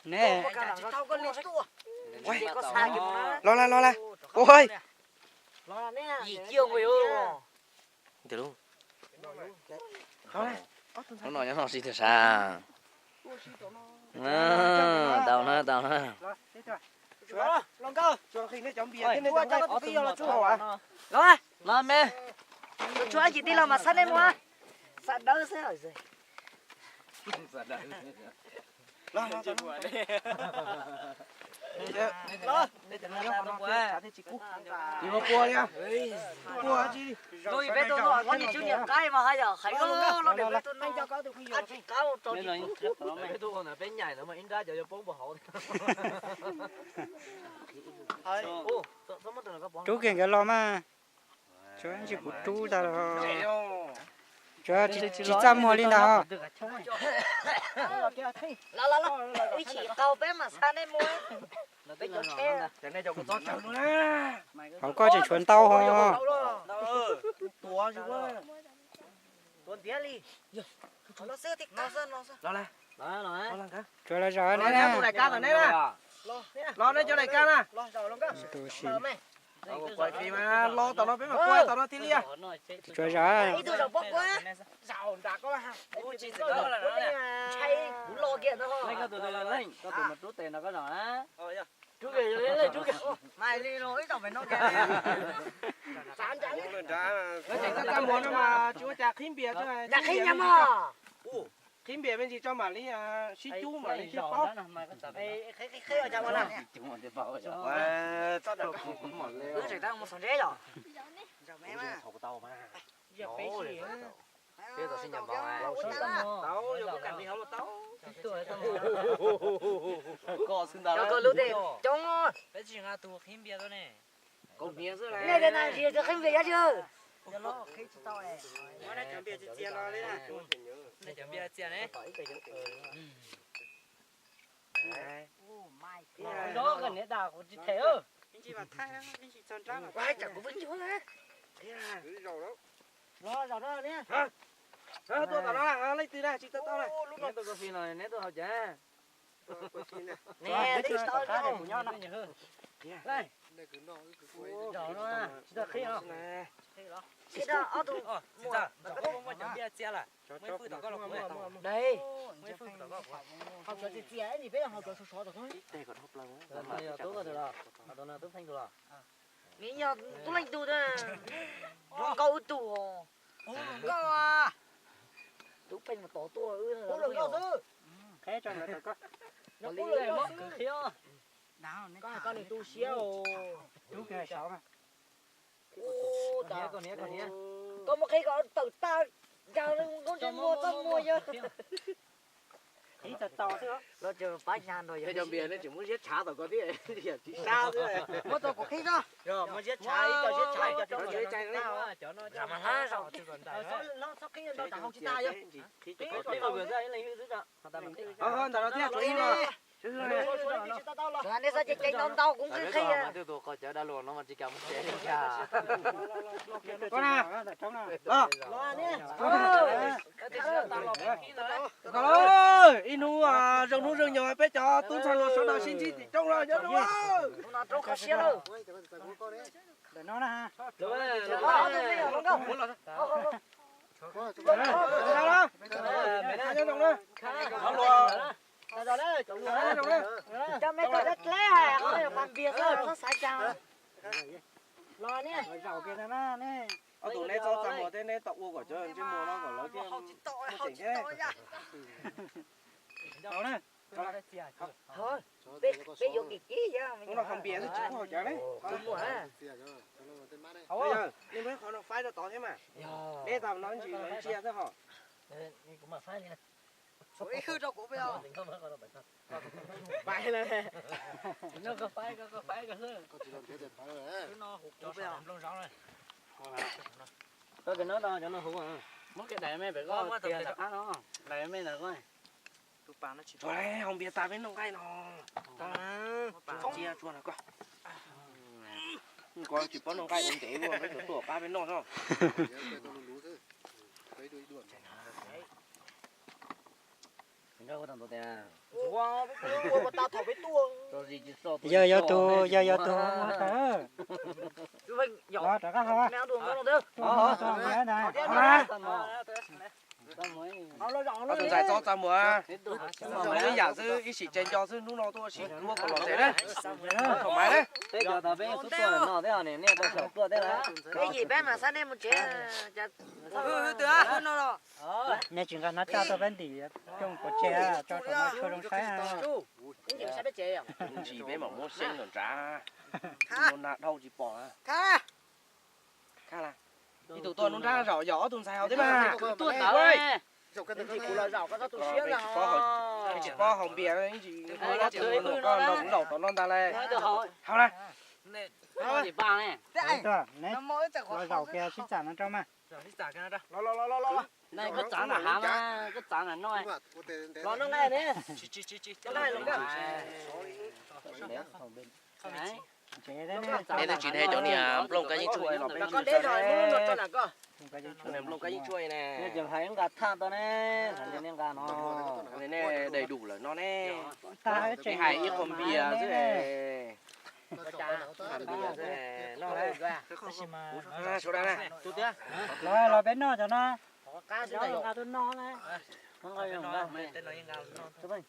nè lo la cô ơi gì chiêu người ơi từ đâu nó nói nó gì thế sao tao nó lòng cơ cho khi nó chấm bia thế chúa nó cho chấm nó tí là chúa rồi làm mẹ chúa chỉ tí là mà sắt em mua sắt đỡ thế rồi lo chị mà cua nha cua chi rồi bé tôi nó có những chút điểm cái mà hay giờ khải nó để bé tôi nó cho có tôi không ăn chỉ cáo cho nên là bé tôi còn là bé nhảy nữa mà in ra giờ bốn bộ hậu chú kiện cái lo mà chú anh chỉ của chú ta rồi chú chỉ chăm mua lên nào là ý chỉ tàu bé mà sao em mua bé cho xe cái này cho con to chồng nữa họ có chỉ chuẩn tàu hả tua chứ quá tuần tía đi nó sơ thì nó sơ lo la đó lo cả chú là rõ lo nè nè tụi này ca rồi nè lo đây cho này ca nè tôi xin quay phim mà lo tao nó biết mà quay tao nó tí lia chú rõ ý tôi đâu bốc quá sao đã có ha chỉ có là nó chay cú lo kia thôi lên cái tụi lên có tụi một chút tiền nó có rõ á chú kìa lên chú kìa mày đi lối tao phải nó kìa chán lên ra nó chỉ có cam muốn mà chú chả khím bìa thế này chả khím nhắm à khím bìa bên gì cho mà lý xí chú mà lý xí bóp khi ở trong đó nè tao được mà cứ chạy tao một sợi rễ rồi mẹ mà tao mà cái tao xin nhầm vào tao vô cái cảnh đi không là tao cho lưu tiền trong bé chỉ ngã tụ khím bia thôi nè con bia rồi này cái này gì cho khím về chưa nó khi chỉ tao này nó đã chuẩn bị cho chia nó đấy nè này chuẩn bị chia này đó gần này đào của chị thế ơ anh chị mà thay nó anh chị tròn trắng quay chẳng có vững chúa đấy rồi đó nè tôi tao nó lấy từ đây chị tao này nè tôi có phi này nè tôi học chả nè đấy tao cá này của nhau này hơn đây rồi nó chỉ là khi không cái đó ở tụ chỉ là nó có một chuẩn bị chia là mấy phút tao có lộc đây mấy phút tao có học cho chị chia thì biết là học cho số được không đây còn hộp lâu rồi tôi có được rồi tôi nói tôi thành được rồi nghĩ nhau tôi lên tụ đó câu tụ câu à tụ bên mà tổ tua nó được đâu thế cho người ta có nó có lời mất khiêu con này tu xíu chú kia sáu mà ô ta còn nhé có một cái gọi tự ta chào con chân mua tao mua chứ ý thật to chứ nó chưa phải nhàn rồi cái dòng bia nó chỉ muốn giết chả tao có tí chỉ sao thế mua tao có khi đó rồi mà giết trái cho nó giết trái đấy cho nó làm mà lá rồi chứ còn tại nó sau khi nó thằng chị ta chứ cái tôi vừa ra lấy thứ đó tao nó tiếc rồi nè anh ấy sao chạy non tao cũng cứ khi mà tôi có chở đã luôn nó mà chỉ cầm cái đi cha con nào lo nè ơi inu rừng nhỏ bé cho tuôn sang lột số đầu xin chi thì trong rồi nhớ đúng không nó trông khó xíu đâu để nó ha nó sao đó mẹ nó nhớ đồng đó cho mấy con đất lé à có bàn bia rồi nó sai chăng lo nè rau kia nó nè ở tụi này cho tao một thế này tao uống của chơi chứ mua nó còn lấy kia không chỉnh thế đâu nè thôi bây giờ kỹ chứ nó là không bia thì chỉ có chả đấy không mua hả bây giờ nhưng mấy con nó phái nó to thế mà để tao nói chỉ nói chia thế hả cũng mà phái này Ôi hư đâu của bây giờ phải này nó có phải cái hơn nó hụt cho bây giờ luôn rõ rồi có cái nó đó cho nó hụt à mất cái đại mấy phải có tiền đặt nó đại mấy là coi rồi đấy không biết ta bên nông gai nó không chia chua nào coi coi chỉ có nông gai ổn định luôn mấy tổ ba bên nông thôi đâu có thằng tôi nè Wow, biết tua, tao thổi biết tua. rồi gì chỉ so giờ tu quá tớ Vinh, nhỏ. đó trả các hoa Mèo đường con được. cho nhớ này ở tuần sai cho mùa mấy giả sư ít chỉ trên cho sư lúc nào tôi chỉ mua còn lọt thế đấy không máy đấy thế giờ tao bé số tuổi nó thế nào này nè tao sợ tuổi thế là Cái gì bé mà sao em một chế nhà chuyện nó cho tôi bên thì trong có che cho tụi nó cho trong trái Cái sao bé chế à? chỉ bé mà mua sen còn trả nó nạt đâu chỉ bỏ Kha. kha là thì tụi tôi nó ra rõ rõ tuần sai thế mà tuổi tao ơi Thì cũng là giàu có tụi xía là. chỉ có hồng bìa đấy chỉ có chỉ một con đồng đầu tao non ta lên hao này nó thì ba này đó nè rồi giàu kia xích chả nó trong mà này có chán là hả mà có chán là nói Nó này nè. chỉ Cái này là cái. chế đấy đây là chuyện hay cho nè lồng cái những chuối nó Con đấy rồi, nó cho là cơ. lồng cái những chuối nè nè chừng thấy em gà than tao nè thằng em gà nó cái này đầy đủ là nó nè ta cái hai ít hồng bìa chứ này hồng bìa chứ này nó này số đây này Tụi tía. rồi bên nó cho nó Cá gì rồi này. ra tôi nó này nó ơi không gà mày cho bên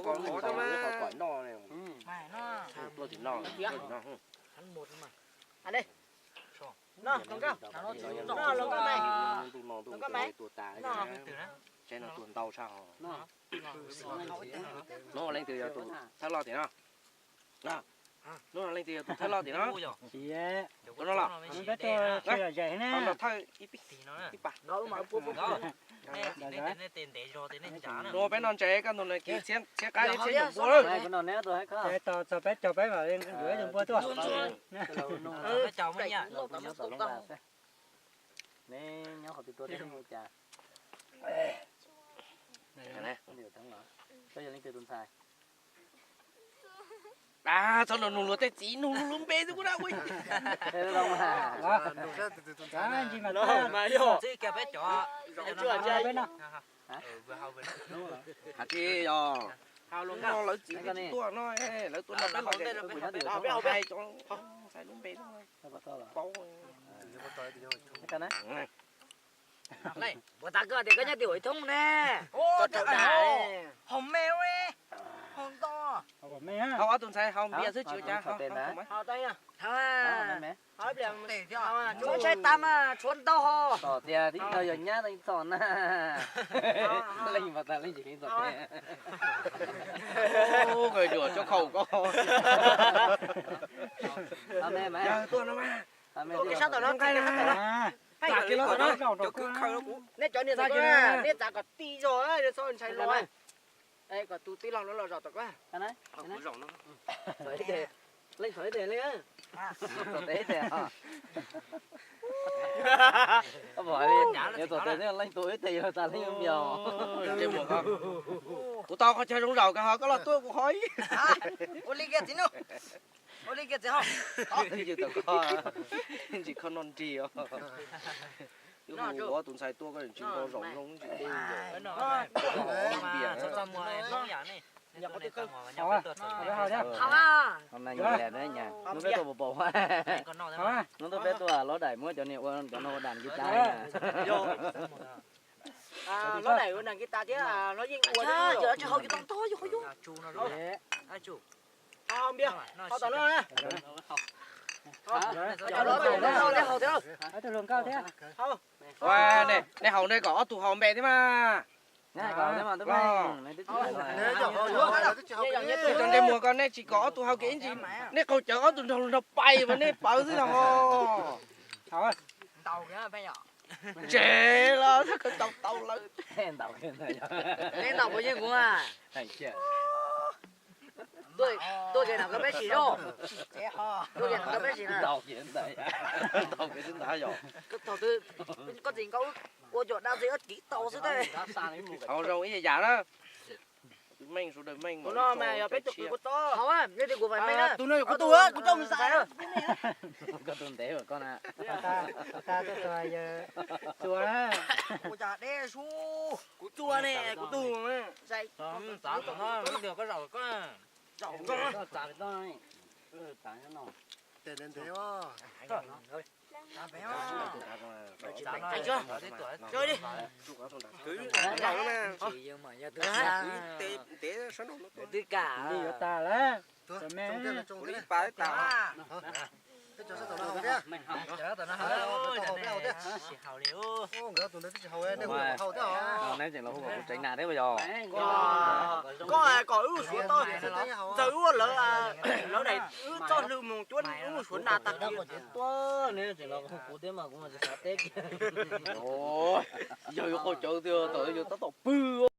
còn có cho mà quả nọ này nó tôi thì nọ À đây. Nó, lồng cao. Nó lồng cao này. nó cái tuột tà cái nó tuột tàu sao nó lên từ giờ tụi thắt lo thì nó nó lên từ tụi thắt lo thì nó chị nó lọ nó biết cho chơi là vậy nè nó thay ít bạc Nó mà bố bố. nó bé non trẻ cái nó này kia xe cái đi xe dùng búa này con nó nè tôi hay có cái to cho bé vào lên rửa dùng bữa tua chào mấy nha nhớ tao lông gà xe nè nhớ họ bị tôi đến ngôi trà này điều thắng nó bây giờ lên từ tuần sai à sao nó nung tê chỉ nung bê chứ cũng đâu ui thế đâu mà đó gì mà nó mà vô chưa bên nó hạt kia rồi Hào luôn nó lấy chỉ cái tua nó lấy tua nó lấy cái nó hay cho sai nung bê thôi bấu cái này Này, bố ta cơ thì có nhà tiểu ấy thông nè. Ô, thật này. Hồng mèo ấy. Hồng to. không mẹ ha không ở tuần sai không bia thứ chịu cha không Hào tay à. à À. Hỏi biển để cho. Chú chơi tam à, chuồn to ho. tỏ tiền thì bây giờ nhá anh sòn à lên mà ta lên chỉ lên tỏ tiền ô người đùa cho khẩu có mẹ mẹ tua nó mà mẹ Cái sao tao nó cái này à tạt cái nó nó cứ khâu nó cũng nét cho nên là nét giá có tí rồi ấy, để sao chạy rồi. Đây có tu tí lòng nó là rõ tao quá. cái này cứ rộng nó tới để lên tới để lên tới để à có bỏ đi nếu tổ tới nên lên tuổi thì ta lên nhiều trên một con tụi tao có chơi đúng đầu cả họ có là tôi cũng hỏi Ô ly kia tí nữa. Ô ly kia tí không? thì chỉ tao có chỉ con non trì à cái hồ có tuần sai tua cái chuyện nó rộng không chỉ tôi Hào à. hôm nay nhiều lẻ đấy nhỉ nó biết tôi bộ hoa nó tôi biết tôi ló đẩy mua cho nhiều cho nó đàn guitar À, nó đẩy con đàn guitar chứ à, nóยิงuốn chứ. Giờ cho hầu cho tao thôi, hầu vô. Không biết. Hầu tao nó nè. Hầu đó, hầu thế không? ở từ lồng cao thế Hầu. wow này hầu này có tụ hầu mẹ thế mà này còn thế mà tôi này trong đây mùa con này chỉ có tụ hầu cái gì này câu chở tụ hầu nó bay và này bảo thế nào thôi Tàu kìa phải nhỏ. chế là cái tàu lớn hèn tàu hèn này Nên tàu bao nhiêu cũng à. này chưa Tôi cái nào có bé chỉ đâu. Tôi cái nào có bé chỉ nào. tàu hèn này tàu cái chúng ta rồi Cái tàu tư có gì có ô chỗ đau gì ớt kỹ tàu thế đây. hầu rồi cái giả đó mình số đời mình nó mà giờ biết chụp của to Không á, như thì của mày á. tôi nói có tôi á tôi trông sai á có tuần tế của con à ta cho tôi chùa đó của cha đe su của chua nè của tôi mà Dậy. không tạo của nó không được có rau có chậu con nó trả tôi nói trả cho nó để đến thế mà Thôi. cha bé mà anh chưa chơi đi cứ lòng nó nè Chỉ nhưng mà nhà tôi xa. tế tế sẵn đồ nó Tất cả. đi ở ta đó rồi mẹ đi bài tao mình học Chờ tao nó hơi. Chỉ hào liễu. nãy chừng là không có chuyện nào thế bây giờ có ưu xuống tôi giờ ưu lỡ này ưu cho lưu mùng chuột ưu xuống đà tạt đâu có chuyện to nên chừng là không cụ thế mà cũng là sẽ tết ôi giờ có chỗ tiêu tới giờ tao tao bự